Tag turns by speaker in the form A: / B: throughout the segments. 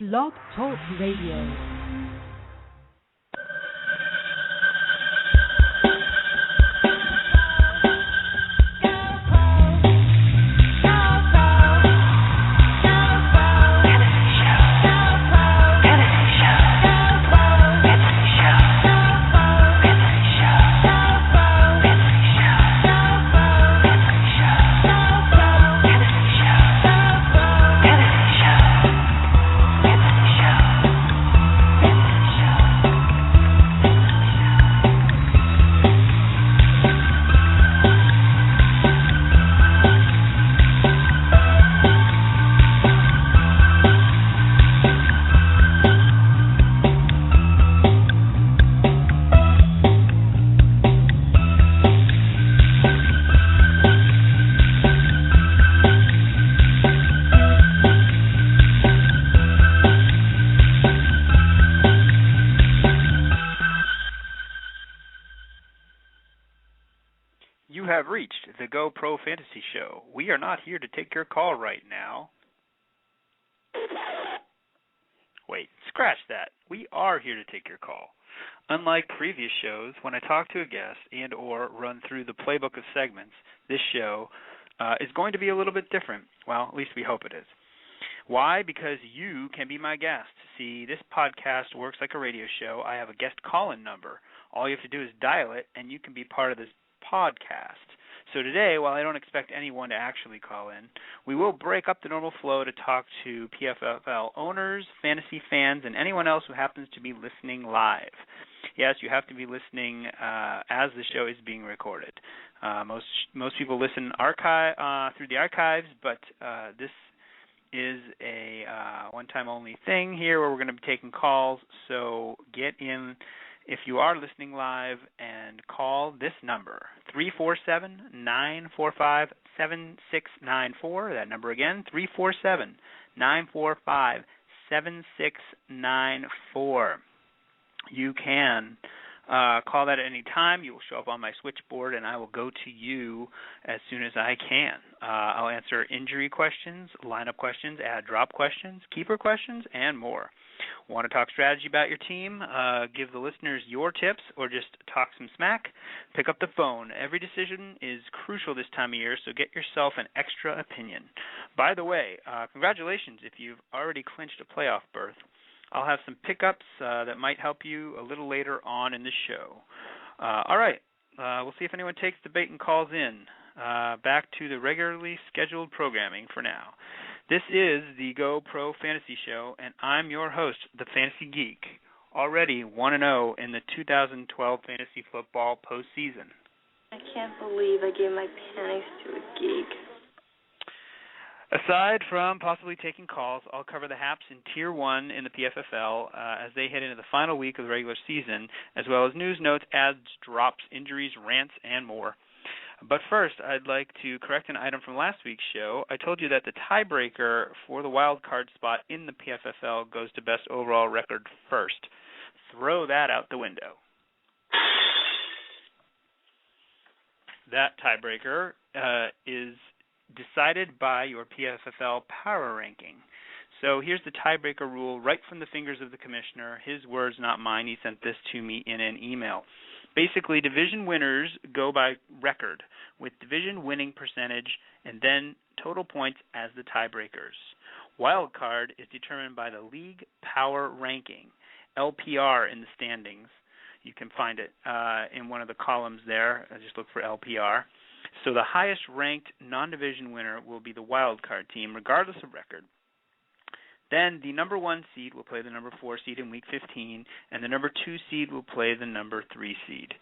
A: Blog Talk Radio.
B: You have reached the Go Pro Fantasy Show. We are not here to take your call right now. Wait, scratch that. We are here to take your call. Unlike previous shows, when I talk to a guest and or run through the playbook of segments, this show is going to be a little bit different. Well, at least we hope it is. Why? Because you can be my guest. See, this podcast works like a radio show. I have a guest call-in number. All you have to do is dial it, and you can be part of this podcast. So today, while I don't expect anyone to actually call in, we will break up the normal flow to talk to PFFL owners, fantasy fans, and anyone else who happens to be listening live. Yes, you have to be listening as the show is being recorded. Most people listen through the archives, but this is a one-time only thing here where we're going to be taking calls. So get in if you are listening live and call this number, 347-945-7694. That number again, 347-945-7694. You can call that at any time. You will show up on my switchboard, and I will go to you as soon as I can. I'll answer injury questions, lineup questions, add-drop questions, keeper questions, and more. Want to talk strategy about your team, give the listeners your tips, or just talk some smack? Pick up the phone. Every decision is crucial this time of year, so get yourself an extra opinion. By the way, congratulations if you've already clinched a playoff berth. I'll have some pickups that might help you a little later on in the show. All right, we'll see if anyone takes the bait and calls in. Back to the regularly scheduled programming for now. This is the Go Pro Fantasy Show, and I'm your host, the Fantasy Geek, already 1-0 in the 2012 Fantasy Football postseason.
C: I can't believe I gave my panties to a geek.
B: Aside from possibly taking calls, I'll cover the haps in Tier 1 in the PFFL as they head into the final week of the regular season, as well as news, notes, ads, drops, injuries, rants, and more. But first, I'd like to correct an item from last week's show. I told you that the tiebreaker for the wild card spot in the PFFL goes to best overall record first. Throw that out the window. That tiebreaker is decided by your PFFL power ranking. So here's the tiebreaker rule right from the fingers of the commissioner. His words, not mine. He sent this to me in an email. Basically, division winners go by record with division winning percentage and then total points as the tiebreakers. Wild card is determined by the league power ranking, LPR in the standings. You can find it in one of the columns there. Just look for LPR. So the highest ranked non-division winner will be the wild card team, regardless of record. Then the number 1 seed will play the number 4 seed in Week 15, and the number 2 seed will play the number 3 seed.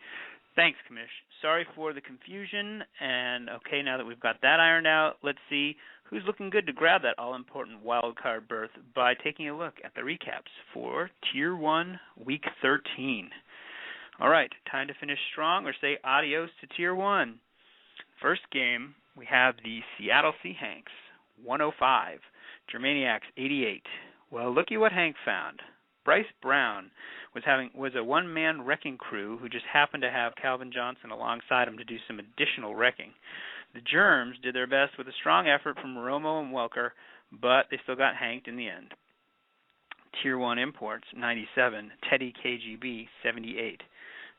B: Thanks, Commish. Sorry for the confusion, and okay, now that we've got that ironed out, let's see who's looking good to grab that all-important wild card berth by taking a look at the recaps for Tier 1, Week 13. All right, time to finish strong or say adios to Tier 1. First game, we have the Seattle Seahawks, 105. Germaniacs, 88. Well, looky what Hank found. Bryce Brown was a one-man wrecking crew who just happened to have Calvin Johnson alongside him to do some additional wrecking. The Germs did their best with a strong effort from Romo and Welker, but they still got hanked in the end. Tier 1 Imports, 97. Teddy KGB, 78.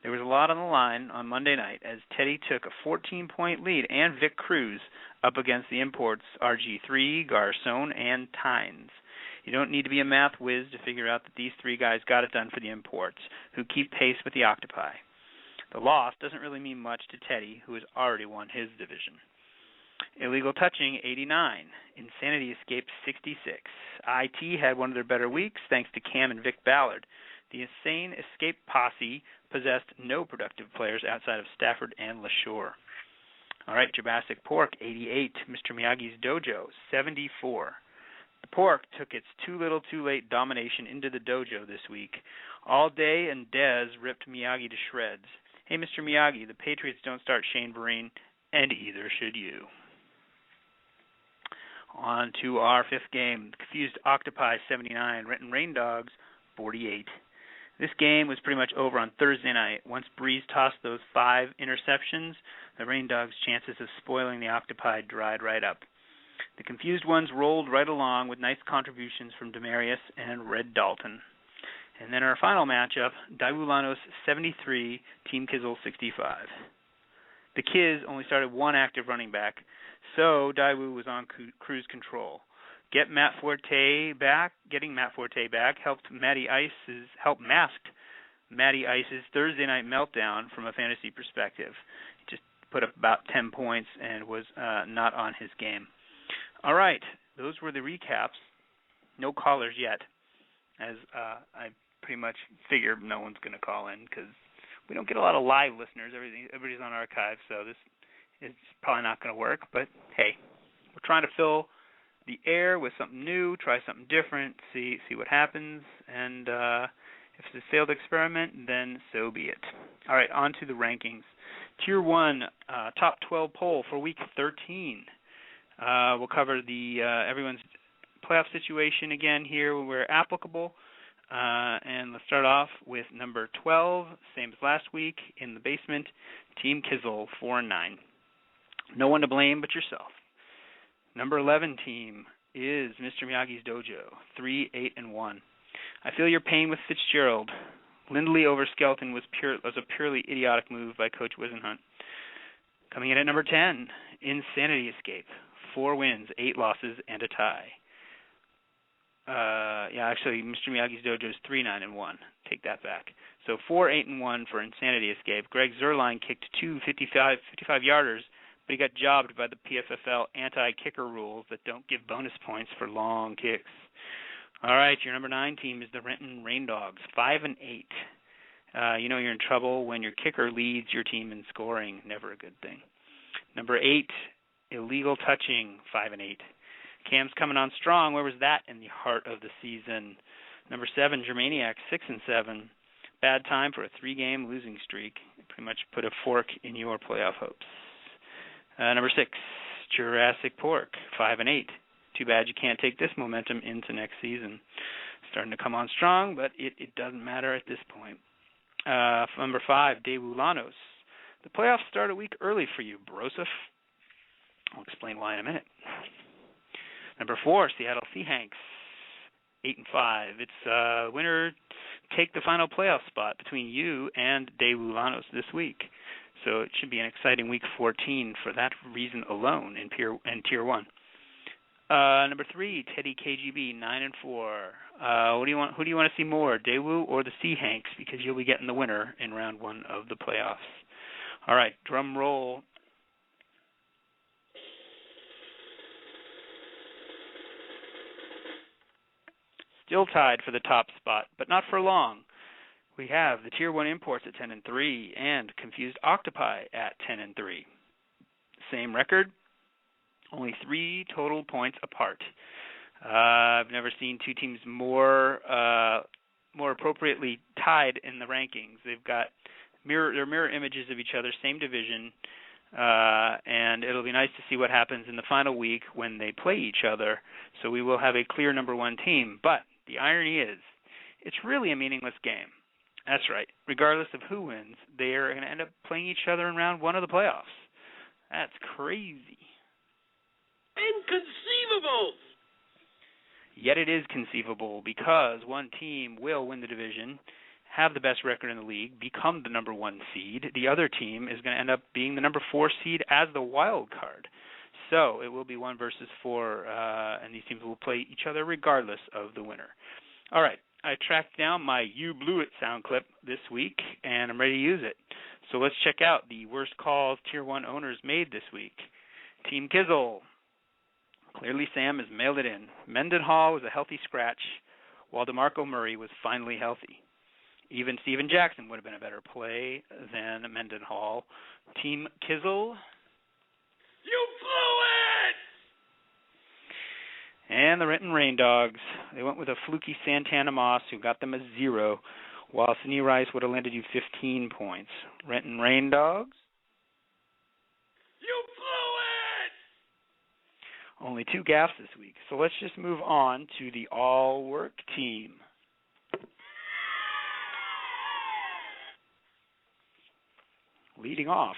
B: There was a lot on the line on Monday night as Teddy took a 14-point lead and Vic Cruz up against the Imports RG3, Garcon, and Tynes. You don't need to be a math whiz to figure out that these three guys got it done for the Imports, who keep pace with the Octopi. The loss doesn't really mean much to Teddy, who has already won his division. Illegal Touching, 89. Insanity Escape, 66. IT had one of their better weeks thanks to Cam and Vic Ballard. The Insane Escape posse possessed no productive players outside of Stafford and LaShore. All right, Jurassic Pork, 88. Mr. Miyagi's Dojo, 74. The Pork took its too little too late domination into the dojo this week. All Day and Dez ripped Miyagi to shreds. Hey, Mr. Miyagi, the Patriots don't start Shane Vereen, and either should you. On to our fifth game, Confused Octopi, 79. Renton Rain Dogs, 48. This game was pretty much over on Thursday night. Once Breeze tossed those 5 interceptions, the Rain Dogs' chances of spoiling the Octopi dried right up. The confused ones rolled right along with nice contributions from Demarius and Red Dalton. And then our final matchup, Daewoo 73, Team Kizzle 65. The Kiz only started one active running back, so Daewoo was on cruise control. Getting Matt Forte back helped masked Matty Ice's Thursday night meltdown from a fantasy perspective. He just put up about 10 points and was not on his game. All right, those were the recaps. No callers yet, as I pretty much figure no one's going to call in because we don't get a lot of live listeners. Everybody's on archive, so this is probably not going to work. But hey, we're trying to fill the air with something new, try something different, see what happens, and if it's a failed experiment, then so be it. All right, on to the rankings. Tier 1, top 12 poll for Week 13. We'll cover the everyone's playoff situation again here where applicable. And let's start off with number 12, same as last week, in the basement, Team Kizzle, 4-9. No one to blame but yourself. Number 11 team is Mr. Miyagi's Dojo, 3-8-1. I feel your pain with Fitzgerald. Lindley over Skelton was a purely idiotic move by Coach Wisenhunt. Coming in at number 10, Insanity Escape, 4 wins, 8 losses, and a tie. Actually, Mr. Miyagi's Dojo is 3-9-1. Take that back. So 4-8-1 for Insanity Escape. Greg Zerline kicked 2 55-yarders, but he got jobbed by the PFFL anti-kicker rules that don't give bonus points for long kicks. All right, your number 9 team is the Renton Rain Dogs, 5-8. You know you're in trouble when your kicker leads your team in scoring. Never a good thing. Number 8, Illegal Touching, 5-8. Cam's coming on strong. Where was that in the heart of the season? Number 7, Germaniac, 6-7. Bad time for a 3-game losing streak. Pretty much put a fork in your playoff hopes. Number 6, Jurassic Pork, 5-8. Too bad you can't take this momentum into next season. Starting to come on strong, but it doesn't matter at this point. Number 5, Daewoo Lanos. The playoffs start a week early for you, Broseph. I'll explain why in a minute. Number 4, Seattle Seahanks, 8-5. It's winner take the final playoff spot between you and Daewoo Lanos this week. So it should be an exciting week 14 for that reason alone in Tier 1. Number 3, Teddy KGB, 9-4. Who do you want to see more, Daewoo or the Seahanks? Because you'll be getting the winner in round 1 of the playoffs. All right, drum roll. Still tied for the top spot, but not for long. We have the Tier 1 Imports at 10-3 and Confused Octopi at 10-3. Same record, only 3 total points apart. I've never seen 2 teams more appropriately tied in the rankings. They've got mirror images of each other, same division, and it'll be nice to see what happens in the final week when they play each other. So we will have a clear number 1 team. But the irony is, it's really a meaningless game. That's right. Regardless of who wins, they are going to end up playing each other in round 1 of the playoffs. That's crazy.
D: Inconceivable!
B: Yet it is conceivable because one team will win the division, have the best record in the league, become the number 1 seed. The other team is going to end up being the number 4 seed as the wild card. So it will be 1 versus 4, and these teams will play each other regardless of the winner. All right, I tracked down my You Blew It sound clip this week, and I'm ready to use it. So let's check out the worst calls Tier 1 owners made this week. Team Kizzle. Clearly Sam has mailed it in. Mendenhall was a healthy scratch, while DeMarco Murray was finally healthy. Even Steven Jackson would have been a better play than Mendenhall. Team Kizzle.
D: You blew it!
B: And the Renton Rain Dogs. They went with a fluky Santana Moss, who got them a 0, while Sidney Rice would have landed you 15 points. Renton Rain Dogs.
D: You blew it!
B: Only 2 gaffes this week. So let's just move on to the all-work team. Leading off,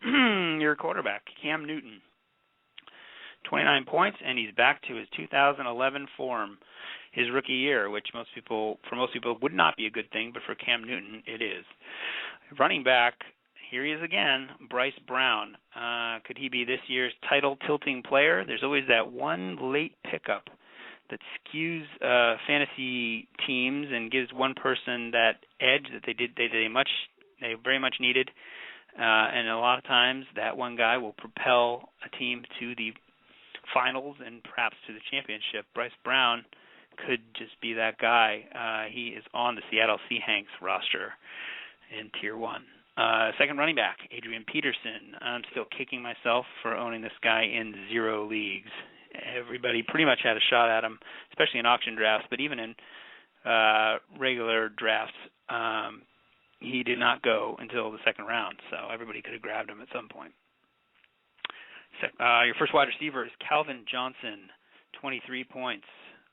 B: your quarterback, Cam Newton. 29 points, and he's back to his 2011 form, his rookie year, which for most people would not be a good thing, but for Cam Newton, it is. Running back, here he is again, Bryce Brown. Could he be this year's title-tilting player? There's always that one late pickup that skews fantasy teams and gives one person that edge that they very much needed. And a lot of times that one guy will propel a team to the finals and perhaps to the championship. Bryce Brown could just be that guy. He is on the Seattle Seahawks roster in Tier 1. Second running back, Adrian Peterson. I'm still kicking myself for owning this guy in 0 leagues. Everybody pretty much had a shot at him, especially in auction drafts, but even in regular drafts, he did not go until the second round, so everybody could have grabbed him at some point. Your first wide receiver is Calvin Johnson, 23 points.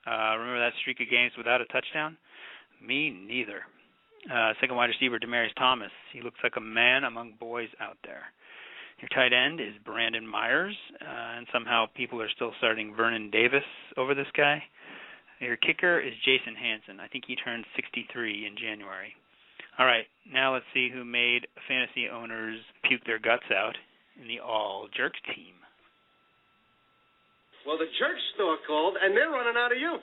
B: Remember that streak of games without a touchdown? Me neither. Second wide receiver, Demaryius Thomas. He looks like a man among boys out there. Your tight end is Brandon Myers, and somehow people are still starting Vernon Davis over this guy. Your kicker is Jason Hansen. I think he turned 63 in January. All right, now let's see who made fantasy owners puke their guts out in the All Jerks team.
D: Well, the Jerk store called, and they're running out of you.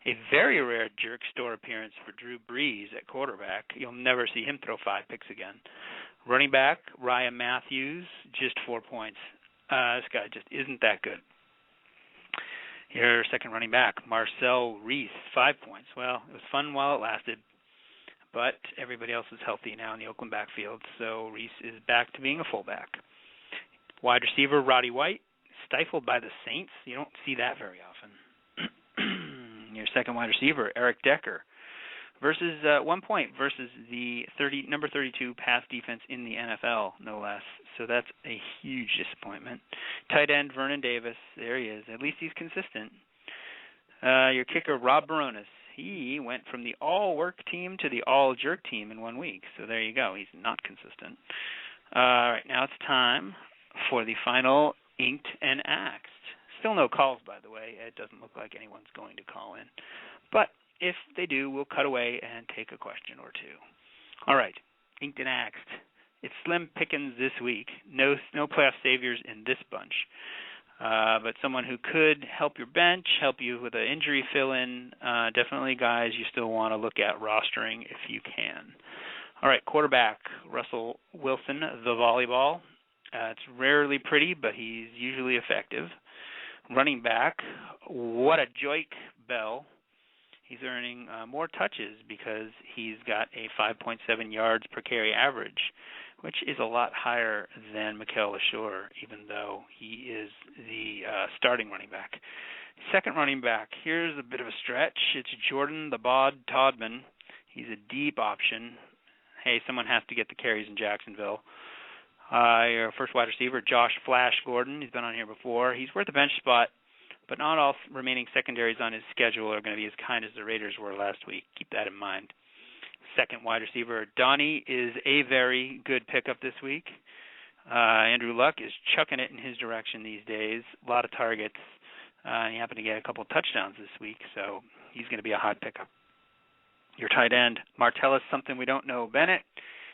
B: A very rare Jerk store appearance for Drew Brees at quarterback. You'll never see him throw 5 picks again. Running back, Ryan Matthews, just 4 points. This guy just isn't that good. Your second running back, Marcel Reese, 5 points. Well, it was fun while it lasted, but everybody else is healthy now in the Oakland backfield, so Reese is back to being a fullback. Wide receiver, Roddy White, stifled by the Saints. You don't see that very often. Your second wide receiver, Eric Decker, versus 1 point versus the number 32 pass defense in the NFL, no less. So that's a huge disappointment. Tight end, Vernon Davis, there he is. At least he's consistent. Your kicker, Rob Baronis. He went from the all-work team to the all-jerk team in 1 week. So there you go. He's not consistent. All right, now it's time for the final Inked and Axed. Still no calls, by the way. It doesn't look like anyone's going to call in. But if they do, we'll cut away and take a question or two. All right, Inked and Axed. It's slim pickings this week. No playoff saviors in this bunch. But someone who could help your bench, help you with an injury fill-in, definitely guys you still want to look at rostering if you can. All right, quarterback, Russell Wilson, the volleyball. It's rarely pretty, but he's usually effective. Running back, what a Joik Bell. He's earning more touches because he's got a 5.7 yards per carry average, which is a lot higher than Mikael LaSure, even though he is the starting running back. Second running back, here's a bit of a stretch. It's Jordan the Bod Todman. He's a deep option. Hey, someone has to get the carries in Jacksonville. Your first wide receiver, Josh Flash Gordon. He's been on here before. He's worth a bench spot, but not all remaining secondaries on his schedule are going to be as kind as the Raiders were last week. Keep that in mind. Second wide receiver, Donnie, is a very good pickup this week. Andrew Luck is chucking it in his direction these days. A lot of targets. He happened to get a couple touchdowns this week, so he's going to be a hot pickup. Your tight end, Martellus Something We Don't Know Bennett,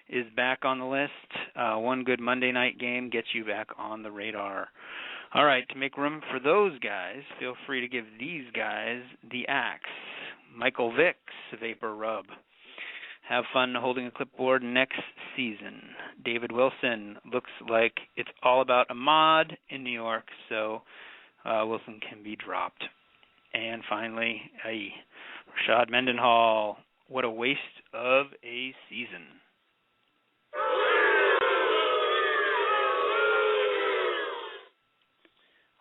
B: is back on the list. One good Monday night game gets you back on the radar. All right, to make room for those guys, feel free to give these guys the axe. Michael Vick's Vapor Rub. Have fun holding a clipboard next season. David Wilson, looks like it's all about Ahmad in New York, so Wilson can be dropped. And finally, Rashad Mendenhall. What a waste of a season.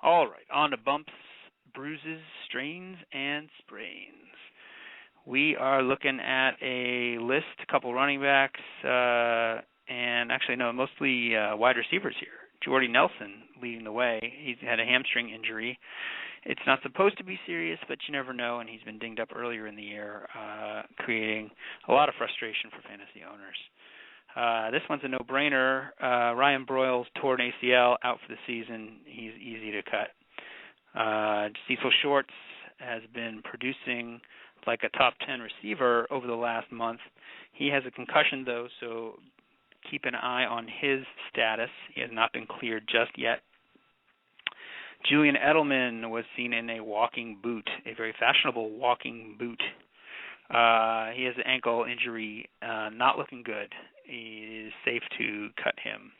B: All right, on to bumps, bruises, strains, and sprains. We are looking at a list, a couple running backs, and actually, no, mostly wide receivers here. Jordy Nelson leading the way. He's had a hamstring injury. It's not supposed to be serious, but you never know, and he's been dinged up earlier in the year, creating a lot of frustration for fantasy owners. This one's a no-brainer. Ryan Broyles tore an ACL, out for the season. He's easy to cut. Cecil Shorts has been producing like a top 10 receiver over the last month. He has a concussion, though, so keep an eye on his status. He has not been cleared just yet. Julian Edelman was seen in a walking boot, a very fashionable walking boot. He has an ankle injury, not looking good. It is safe to cut him.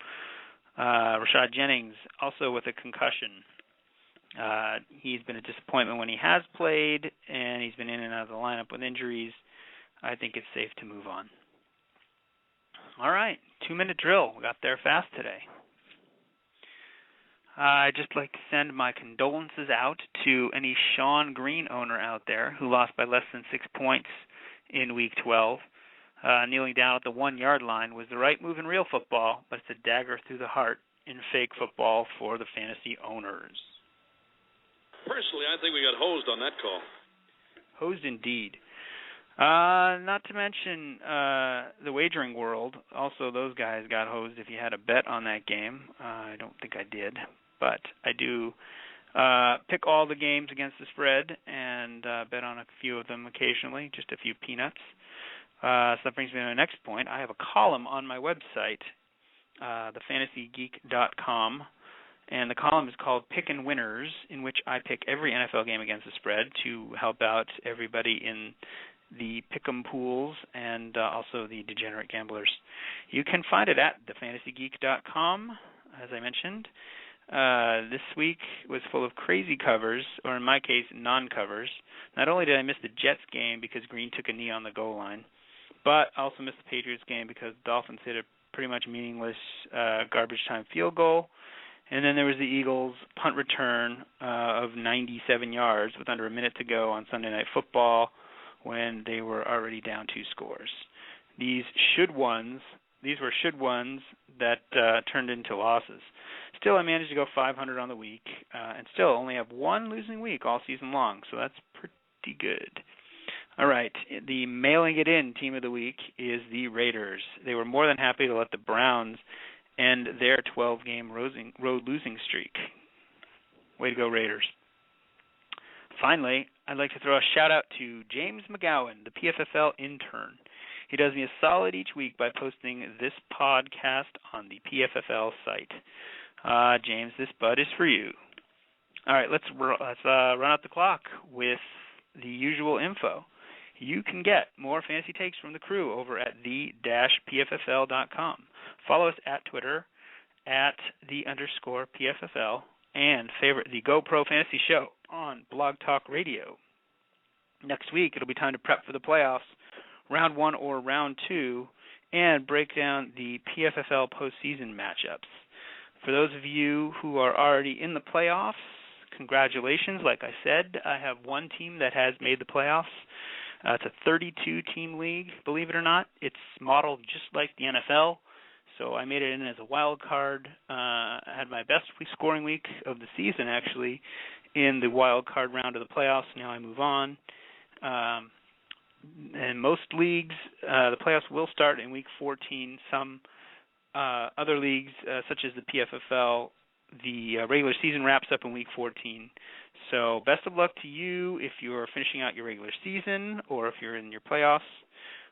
B: Rashad Jennings, also with a concussion. He's been a disappointment when he has played, and he's been in and out of the lineup with injuries. I think it's safe to move on. All right, 2-minute drill. We got there fast today. I'd just like to send my condolences out to any Sean Green owner out there who lost by less than 6 points in Week 12. Kneeling down at the 1-yard line was the right move in real football, but it's a dagger through the heart in fake football for the fantasy owners.
E: Personally, I think we got hosed on that call.
B: Hosed indeed. Not to mention the wagering world. Also, those guys got hosed if you had a bet on that game. I don't think I did, but I do pick all the games against the spread and bet on a few of them occasionally, just a few peanuts. So that brings me to the next point. I have a column on my website, thefantasygeek.com, and the column is called Pickin' Winners, in which I pick every NFL game against the spread to help out everybody in the pick'em pools and also the degenerate gamblers. You can find it at thefantasygeek.com, as I mentioned. This week was full of crazy covers, or in my case, non-covers. Not only did I miss the Jets game because Green took a knee on the goal line, but I also missed the Patriots game because the Dolphins hit a pretty much meaningless garbage time field goal. And then there was the Eagles' punt return of 97 yards with under a minute to go on Sunday Night Football when they were already down 2 scores. These were should ones that turned into losses. Still, I managed to go 500 on the week and still only have one losing week all season long, so that's pretty good. All right, the mailing it in team of the week is the Raiders. They were more than happy to let the Browns end their 12-game road losing streak. Way to go, Raiders. Finally, I'd like to throw a shout-out to James McGowan, the PFFL intern. He does me a solid each week by posting this podcast on the PFFL site. James, this bud is for you. All right, let's run out the clock with the usual info. You can get more fantasy takes from the crew over at the-pffl.com. Follow us at Twitter at @the_PFFL and favorite the GoPro Fantasy Show on Blog Talk Radio. Next week, it'll be time to prep for the playoffs, round 1 or round 2, and break down the PFFL postseason matchups. For those of you who are already in the playoffs, congratulations. Like I said, I have one team that has made the playoffs. It's a 32-team league, believe it or not. It's modeled just like the NFL, so I made it in as a wild card. I had my best scoring week of the season, actually, in the wild card round of the playoffs. Now I move on. In most leagues, the playoffs will start in Week 14. Some other leagues, such as the PFFL, the regular season wraps up in Week 14. So best of luck to you if you're finishing out your regular season or if you're in your playoffs.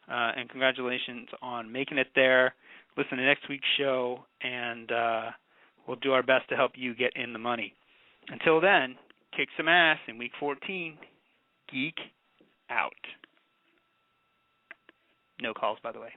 B: And congratulations on making it there. Listen to next week's show, and we'll do our best to help you get in the money. Until then, kick some ass in Week 14. Geek out. No calls, by the way.